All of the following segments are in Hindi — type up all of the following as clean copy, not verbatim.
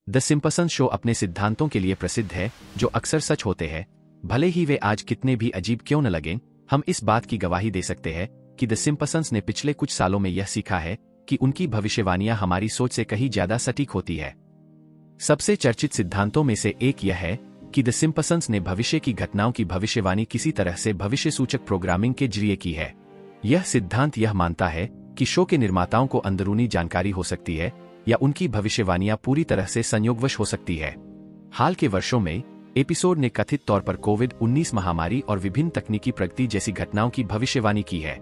द सिम्पसंस शो अपने सिद्धांतों के लिए प्रसिद्ध है, जो अक्सर सच होते हैं, भले ही वे आज कितने भी अजीब क्यों न लगें। हम इस बात की गवाही दे सकते हैं कि द सिम्पसंस ने पिछले कुछ सालों में यह सीखा है कि उनकी भविष्यवाणियां हमारी सोच से कहीं ज्यादा सटीक होती है। सबसे चर्चित सिद्धांतों में से एक यह है कि द सिम्पसंस ने भविष्य की घटनाओं की भविष्यवाणी किसी तरह से भविष्य सूचक प्रोग्रामिंग के जरिए की है। यह सिद्धांत यह मानता है कि शो के निर्माताओं को अंदरूनी जानकारी हो सकती है या उनकी भविष्यवाणियां पूरी तरह से संयोगवश हो सकती है। हाल के वर्षों में एपिसोड ने कथित तौर पर कोविड-19 महामारी और विभिन्न तकनीकी प्रगति जैसी घटनाओं की भविष्यवाणी की है।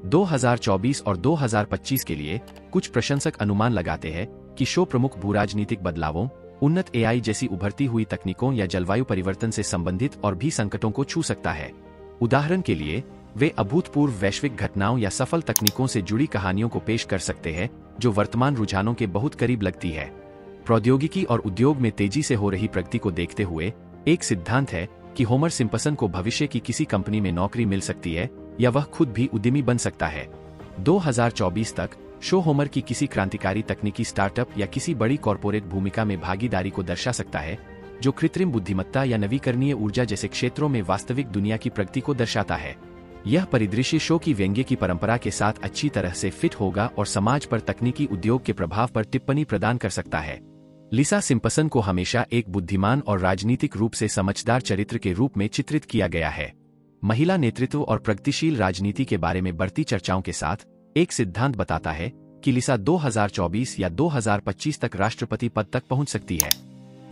2024 और 2025 के लिए कुछ प्रशंसक अनुमान लगाते हैं कि शो प्रमुख भूराजनीतिक बदलावों, उन्नत एआई जैसी उभरती हुई तकनीकों या जलवायु परिवर्तन से संबंधित और भी संकटों को छू सकता है। उदाहरण के लिए, वे अभूतपूर्व वैश्विक घटनाओं या सफल तकनीकों से जुड़ी कहानियों को पेश कर सकते हैं जो वर्तमान रुझानों के बहुत करीब लगती है। प्रौद्योगिकी और उद्योग में तेजी से हो रही प्रगति को देखते हुए एक सिद्धांत है कि होमर सिम्पसन को भविष्य की किसी कंपनी में नौकरी मिल सकती है या वह खुद भी उद्यमी बन सकता है। 2024 तक शो होमर की किसी क्रांतिकारी तकनीकी स्टार्टअप या किसी बड़ी कॉरपोरेट भूमिका में भागीदारी को दर्शा सकता है, जो कृत्रिम बुद्धिमत्ता या नवीकरणीय ऊर्जा जैसे क्षेत्रों में वास्तविक दुनिया की प्रगति को दर्शाता है। यह परिदृश्य शो की व्यंग्य की परंपरा के साथ अच्छी तरह से फिट होगा और समाज पर तकनीकी उद्योग के प्रभाव पर टिप्पणी प्रदान कर सकता है। लिसा सिम्पसन को हमेशा एक बुद्धिमान और राजनीतिक रूप से समझदार चरित्र के रूप में चित्रित किया गया है। महिला नेतृत्व और प्रगतिशील राजनीति के बारे में बढ़ती चर्चाओं के साथ एक सिद्धांत बताता है कि लिसा 2024 या 2025 तक राष्ट्रपति पद तक पहुंच सकती है।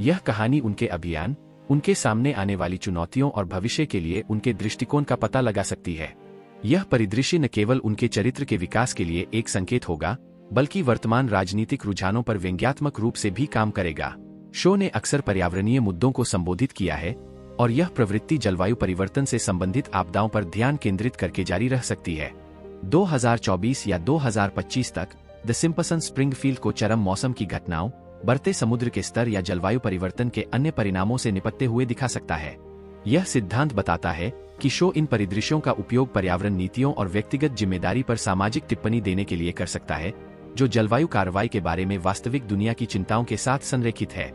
यह कहानी उनके अभियान, उनके सामने आने वाली चुनौतियों और भविष्य के लिए उनके दृष्टिकोण का पता लगा सकती है। यह परिदृश्य न केवल उनके चरित्र के विकास के लिए एक संकेत होगा, बल्कि वर्तमान राजनीतिक रुझानों पर व्यंग्यात्मक रूप से भी काम करेगा। शो ने अक्सर पर्यावरणीय मुद्दों को संबोधित किया है और यह प्रवृत्ति जलवायु परिवर्तन से संबंधित आपदाओं पर ध्यान केंद्रित करके जारी रह सकती है। 2024 या 2025 तक द सिम्पसंस स्प्रिंगफील्ड को चरम मौसम की घटनाओं, बढ़ते समुद्र के स्तर या जलवायु परिवर्तन के अन्य परिणामों से निपटते हुए दिखा सकता है। यह सिद्धांत बताता है कि शो इन परिदृश्यों का उपयोग पर्यावरण नीतियों और व्यक्तिगत जिम्मेदारी पर सामाजिक टिप्पणी देने के लिए कर सकता है, जो जलवायु कार्रवाई के बारे में वास्तविक दुनिया की चिंताओं के साथ संरेखित है।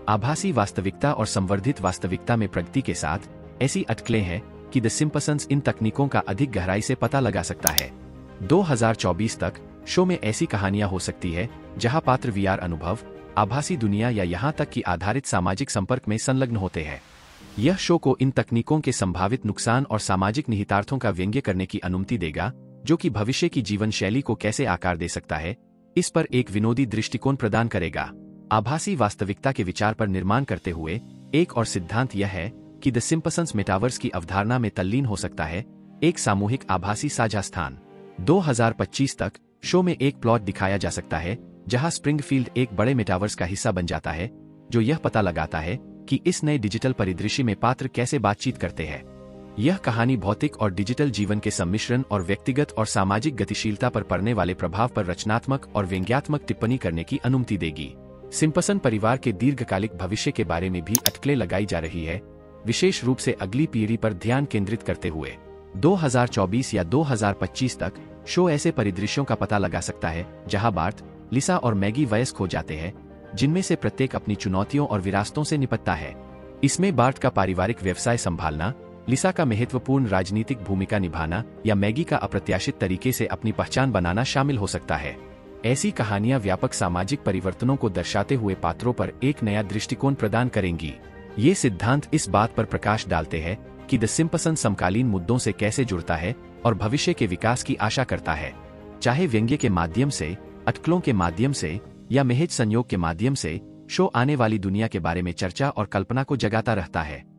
आभासी वास्तविकता और संवर्धित वास्तविकता में प्रगति के साथ ऐसी अटकलें हैं कि द सिम्पसंस इन तकनीकों का अधिक गहराई से पता लगा सकता है। 2024 तक शो में ऐसी कहानियां हो सकती है जहां पात्र वीआर अनुभव, आभासी दुनिया या यहां तक कि आधारित सामाजिक संपर्क में संलग्न होते हैं। यह शो को इन तकनीकों के संभावित नुकसान और सामाजिक निहितार्थों का व्यंग्य करने की अनुमति देगा, जो कि भविष्य की जीवन शैली को कैसे आकार दे सकता है, इस पर एक विनोदी दृष्टिकोण प्रदान करेगा। आभासी वास्तविकता के विचार पर निर्माण करते हुए एक और सिद्धांत यह है कि द सिम्पसंस मेटावर्स की अवधारणा में तल्लीन हो सकता है, एक सामूहिक आभासी साझा स्थान। 2025 तक शो में एक प्लॉट दिखाया जा सकता है जहां स्प्रिंगफील्ड एक बड़े मेटावर्स का हिस्सा बन जाता है, जो यह पता लगाता है कि इस नए डिजिटल परिदृश्य में पात्र कैसे बातचीत करते हैं। यह कहानी भौतिक और डिजिटल जीवन के सम्मिश्रण और व्यक्तिगत और सामाजिक गतिशीलता पर पड़ने वाले प्रभाव पर रचनात्मक और व्यंग्यात्मक टिप्पणी करने की अनुमति देगी। सिम्पसन परिवार के दीर्घकालिक भविष्य के बारे में भी अटकलें लगाई जा रही है, विशेष रूप से अगली पीढ़ी पर ध्यान केंद्रित करते हुए। 2024 या 2025 तक शो ऐसे परिदृश्यों का पता लगा सकता है जहां बार्ट, लिसा और मैगी वयस्क हो जाते हैं, जिनमें से प्रत्येक अपनी चुनौतियों और विरासतों से निपटता है। इसमें बार्ट का पारिवारिक व्यवसाय संभालना, लिसा का महत्वपूर्ण राजनीतिक भूमिका निभाना या मैगी का अप्रत्याशित तरीके से अपनी पहचान बनाना शामिल हो सकता है। ऐसी कहानियां व्यापक सामाजिक परिवर्तनों को दर्शाते हुए पात्रों पर एक नया दृष्टिकोण प्रदान करेंगी। ये सिद्धांत इस बात पर प्रकाश डालते हैं कि द सिम्पसन समकालीन मुद्दों से कैसे जुड़ता है और भविष्य के विकास की आशा करता है। चाहे व्यंग्य के माध्यम से, अटकलों के माध्यम से या महज संयोग के माध्यम से, शो आने वाली दुनिया के बारे में चर्चा और कल्पना को जगाता रहता है।